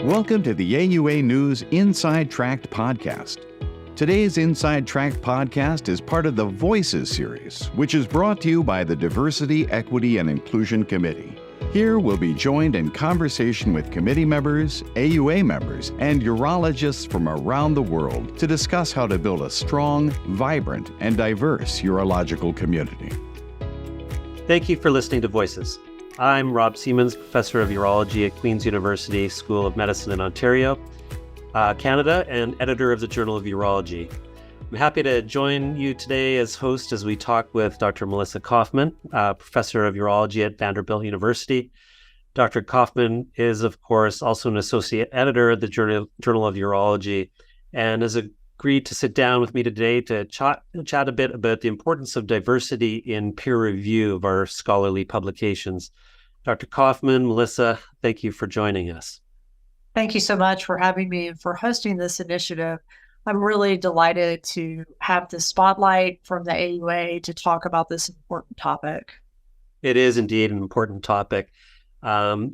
Welcome to the AUA News Inside Tract podcast. Today's Inside Tract podcast is part of the Voices series, which is brought to you by the Diversity, Equity, and Inclusion Committee. Here we'll be joined in conversation with committee members, AUA members, and urologists from around the world to discuss how to build a strong, vibrant, and diverse urological community. Thank you for listening to Voices. I'm Rob Siemens, Professor of Urology at Queen's University School of Medicine in Ontario, Canada, and editor of the Journal of Urology. I'm happy to join you today as host as we talk with Dr. Melissa Kaufman, Professor of Urology at Vanderbilt University. Dr. Kaufman is, of course, also an associate editor of the Journal of Urology and has agreed to sit down with me today to chat a bit about the importance of diversity in peer review of our scholarly publications. Dr. Kaufman, Melissa, thank you for joining us. Thank you so much for having me and for hosting this initiative. I'm really delighted to have the spotlight from the AUA to talk about this important topic. It is indeed an important topic.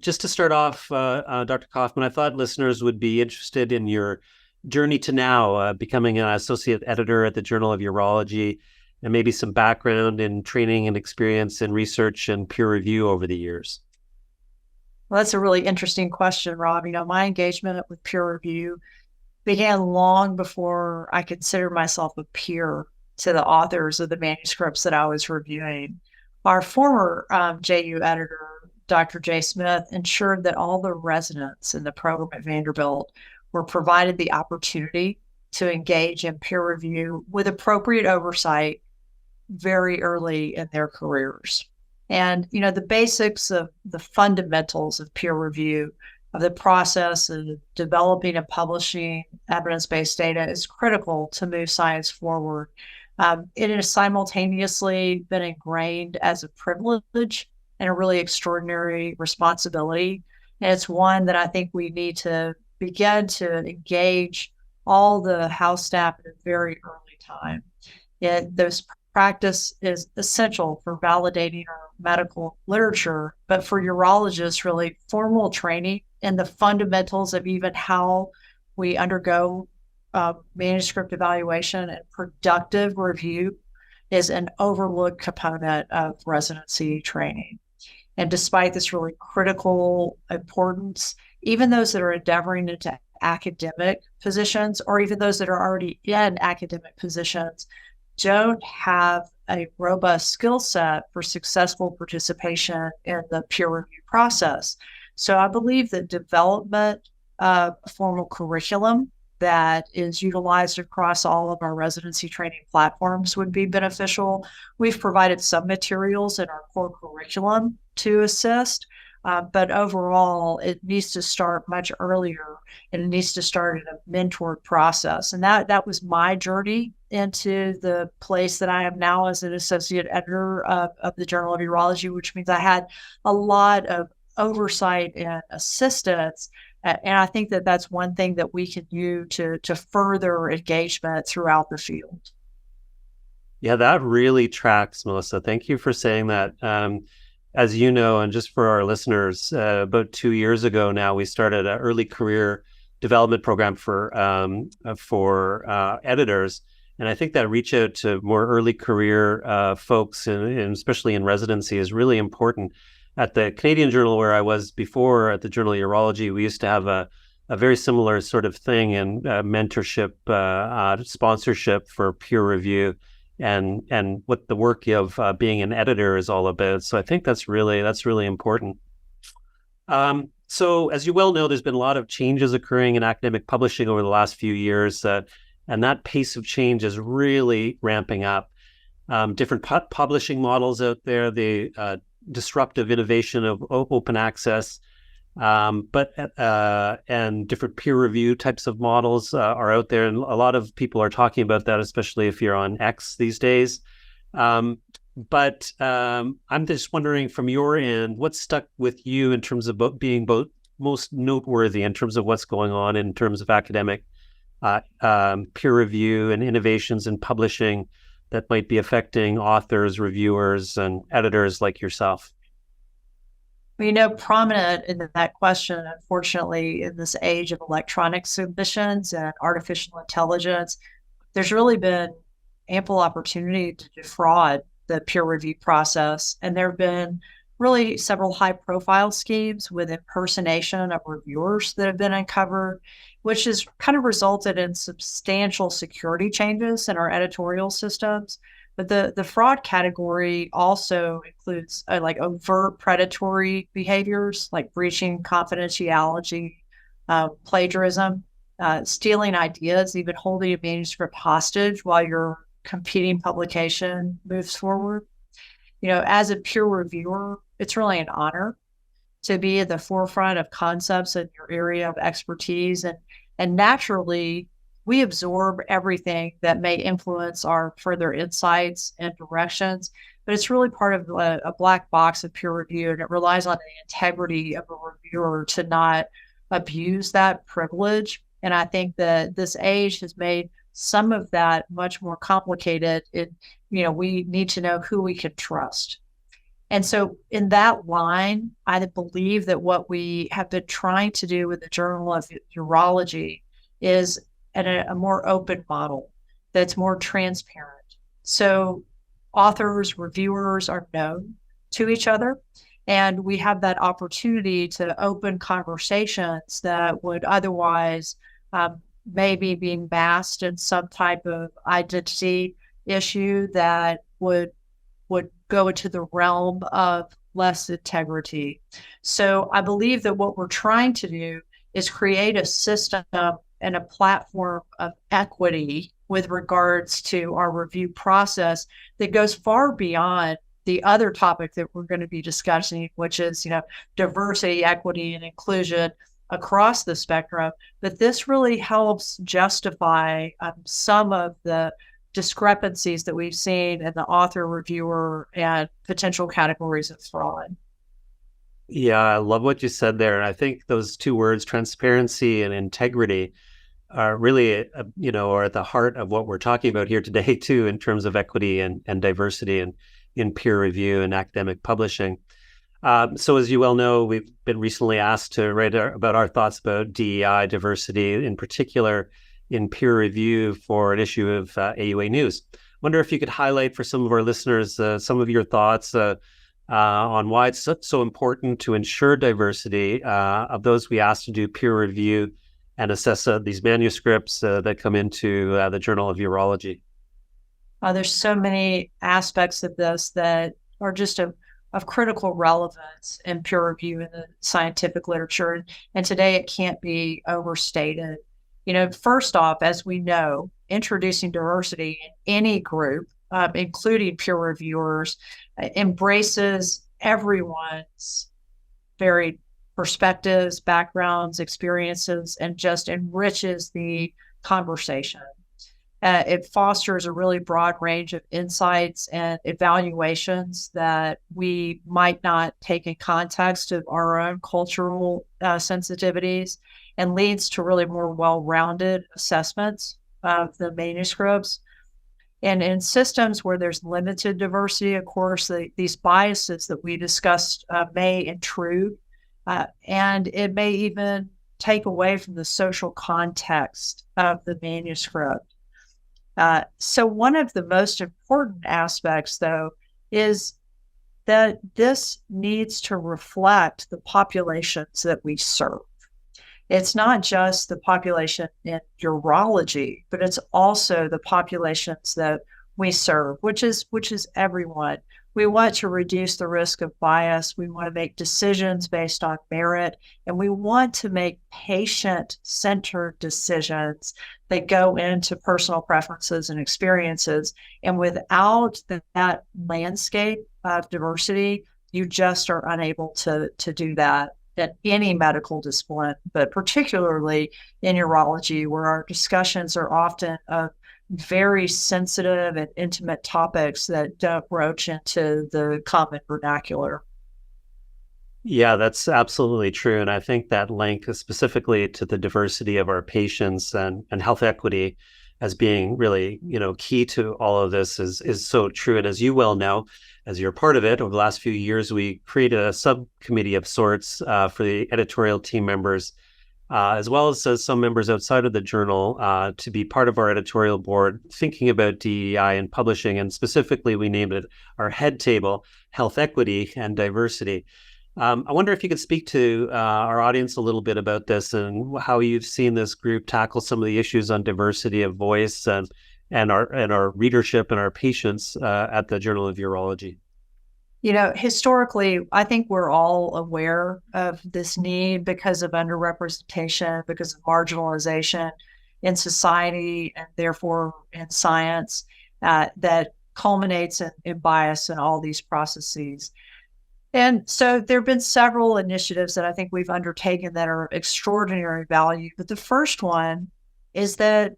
Just to start off, Dr. Kaufman, I thought listeners would be interested in your journey to now becoming an associate editor at the Journal of Urology, and maybe some background in training and experience in research and peer review over the years. Well, that's a really interesting question, Rob. My engagement with peer review began long before I considered myself a peer to the authors of the manuscripts that I was reviewing. Our former JU editor, Dr. J. Smith, ensured that all the residents in the program at Vanderbilt were provided the opportunity to engage in peer review with appropriate oversight very early in their careers. And, the basics of the fundamentals of peer review, of the process of developing and publishing evidence-based data is critical to move science forward. It has simultaneously been ingrained as a privilege and a really extraordinary responsibility. And it's one that I think we need to begin to engage all the house staff at a very early time. This practice is essential for validating our medical literature, but for urologists, really formal training in the fundamentals of even how we undergo manuscript evaluation and productive review is an overlooked component of residency training. And despite this really critical importance, even those that are endeavoring into academic positions, or even those that are already in academic positions, don't have a robust skill set for successful participation in the peer review process. So I believe that development of a formal curriculum that is utilized across all of our residency training platforms would be beneficial. We've provided some materials in our core curriculum to assist, but overall, it needs to start much earlier, and it needs to start in a mentored process. And that was my journey into the place that I am now as an associate editor of the Journal of Urology, which means I had a lot of oversight and assistance. And I think that that's one thing that we can do to further engagement throughout the field. Yeah, that really tracks, Melissa. Thank you for saying that. As you know, and just for our listeners, about 2 years ago now, we started an early career development program for editors. And I think that reach out to more early career folks, and especially in residency, is really important. At the Canadian Journal, where I was before, at the Journal of Urology, we used to have a very similar sort of thing in mentorship, sponsorship for peer review, and what the work of being an editor is all about. So I think that's really important. So as you well know, there's been a lot of changes occurring in academic publishing over the last few years, and that pace of change is really ramping up. Different publishing models out there, the disruptive innovation of open access, and different peer review types of models are out there, and a lot of people are talking about that, especially if you're on X these days. But I'm just wondering, from your end, what stuck with you in terms of being both most noteworthy in terms of what's going on in terms of academic peer review and innovations in publishing that might be affecting authors, reviewers, and editors like yourself? Prominent in that question, unfortunately, in this age of electronic submissions and artificial intelligence, there's really been ample opportunity to defraud the peer review process. And there have been really several high profile schemes with impersonation of reviewers that have been uncovered, which has kind of resulted in substantial security changes in our editorial systems. But the fraud category also includes like overt predatory behaviors, like breaching confidentiality, plagiarism, stealing ideas, even holding a manuscript hostage while your competing publication moves forward. As a peer reviewer, it's really an honor to be at the forefront of concepts in your area of expertise. And naturally, we absorb everything that may influence our further insights and directions, but it's really part of a black box of peer review, and it relies on the integrity of a reviewer to not abuse that privilege. And I think that this age has made some of that much more complicated. We need to know who we can trust. And so in that line, I believe that what we have been trying to do with the Journal of Urology is a more open model that's more transparent. So authors, reviewers are known to each other, and we have that opportunity to open conversations that would otherwise maybe be masked in some type of identity issue that would go into the realm of less integrity. So I believe that what we're trying to do is create a system and a platform of equity with regards to our review process that goes far beyond the other topic that we're going to be discussing, which is, diversity, equity, and inclusion across the spectrum. But this really helps justify some of the discrepancies that we've seen in the author, reviewer, and potential categories of fraud. Yeah, I love what you said there. And I think those two words, transparency and integrity, are really, are at the heart of what we're talking about here today, too, in terms of equity and diversity and in peer review and academic publishing. So as you well know, we've been recently asked to write about our thoughts about DEI, diversity, in particular in peer review for an issue of AUA News. Wonder if you could highlight for some of our listeners some of your thoughts on why it's so important to ensure diversity of those we asked to do peer review and assess these manuscripts that come into the Journal of Urology. There's so many aspects of this that are just of critical relevance in peer review in the scientific literature. And today it can't be overstated. First off, as we know, introducing diversity in any group, including peer reviewers, embraces everyone's varied perspectives, backgrounds, experiences, and just enriches the conversation. It fosters a really broad range of insights and evaluations that we might not take in context of our own cultural sensitivities, and leads to really more well-rounded assessments of the manuscripts. And in systems where there's limited diversity, of course, these biases that we discussed may intrude, and it may even take away from the social context of the manuscript. So one of the most important aspects, though, is that this needs to reflect the populations that we serve. It's not just the population in urology, but it's also the populations that we serve, which is everyone. We want to reduce the risk of bias. We want to make decisions based on merit, and we want to make patient-centered decisions that go into personal preferences and experiences. And without that landscape of diversity, you just are unable to do that in any medical discipline, but particularly in urology, where our discussions are often of very sensitive and intimate topics that don't broach into the common vernacular. Yeah, that's absolutely true. And I think that link specifically to the diversity of our patients and health equity as being really, key to all of this is so true. And as you well know, as you're part of it, over the last few years, we created a subcommittee of sorts for the editorial team members, as well as some members outside of the journal, to be part of our editorial board, thinking about DEI and publishing. And specifically, we named it our head table, Health Equity and Diversity. I wonder if you could speak to our audience a little bit about this and how you've seen this group tackle some of the issues on diversity of voice and our readership and our patients at the Journal of Urology. Historically, I think we're all aware of this need because of underrepresentation, because of marginalization in society, and therefore in science, that culminates in bias in all these processes. And so there have been several initiatives that I think we've undertaken that are of extraordinary value. But the first one is that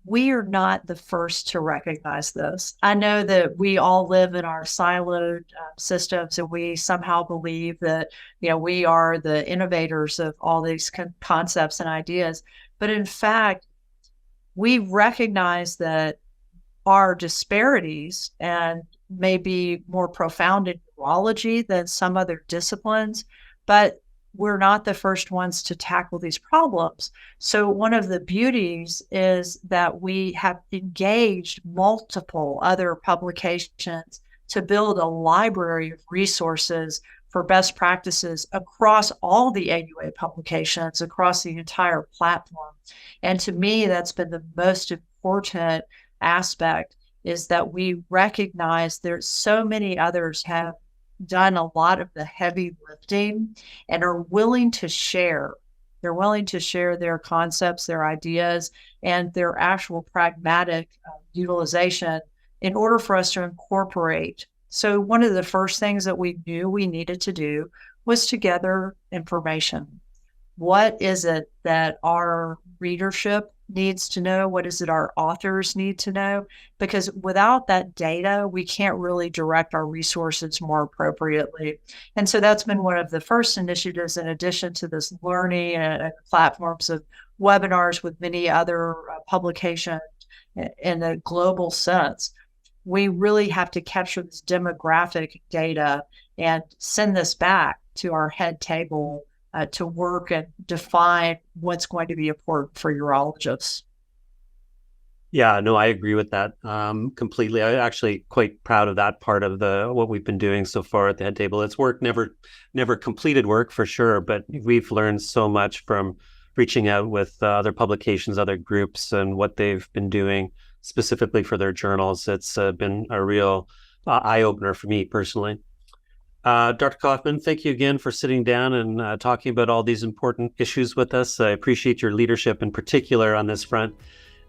we are not the first to recognize this. I know that we all live in our siloed systems, and we somehow believe that, we are the innovators of all these concepts and ideas. But in fact, we recognize that our disparities and may be more profound in urology than some other disciplines, but we're not the first ones to tackle these problems. So one of the beauties is that we have engaged multiple other publications to build a library of resources for best practices across all the AUA publications, across the entire platform. And to me, that's been the most important aspect, is that we recognize there's so many others have done a lot of the heavy lifting and are willing to share. They're willing to share their concepts, their ideas, and their actual pragmatic utilization in order for us to incorporate. So one of the first things that we knew we needed to do was to gather information. What is it that our readership needs to know? What is it our authors need to know? Because without that data, we can't really direct our resources more appropriately. And so that's been one of the first initiatives, in addition to this learning and platforms of webinars with many other publications in a global sense. We really have to capture this demographic data and send this back to our head table to work and define what's going to be important for urologists. Yeah, no, I agree with that completely. I'm actually quite proud of that part of what we've been doing so far at the head table. It's work, never completed work for sure, but we've learned so much from reaching out with other publications, other groups, and what they've been doing specifically for their journals. It's been a real eye-opener for me personally. Dr. Kaufman, thank you again for sitting down and talking about all these important issues with us. I appreciate your leadership in particular on this front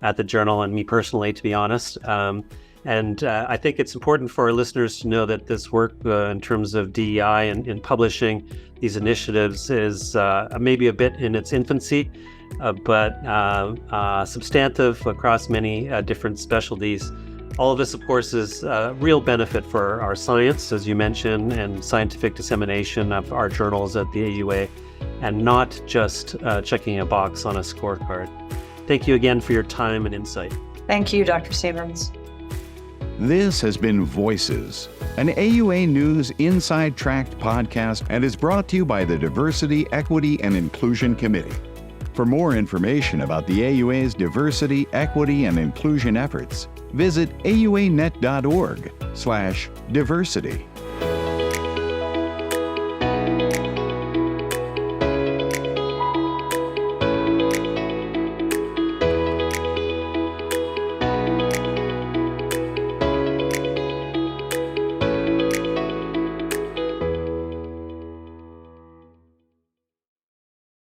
at the journal, and me personally, to be honest. And I think it's important for our listeners to know that this work in terms of DEI and in publishing these initiatives is maybe a bit in its infancy, but substantive across many different specialties. All of this, of course, is a real benefit for our science, as you mentioned, and scientific dissemination of our journals at the AUA, and not just checking a box on a scorecard. Thank you again for your time and insight. Thank you, Dr. Siemens. This has been Voices, an AUA News Inside Tract podcast, and is brought to you by the Diversity, Equity, and Inclusion Committee. For more information about the AUA's diversity, equity, and inclusion efforts, visit auanet.org/diversity.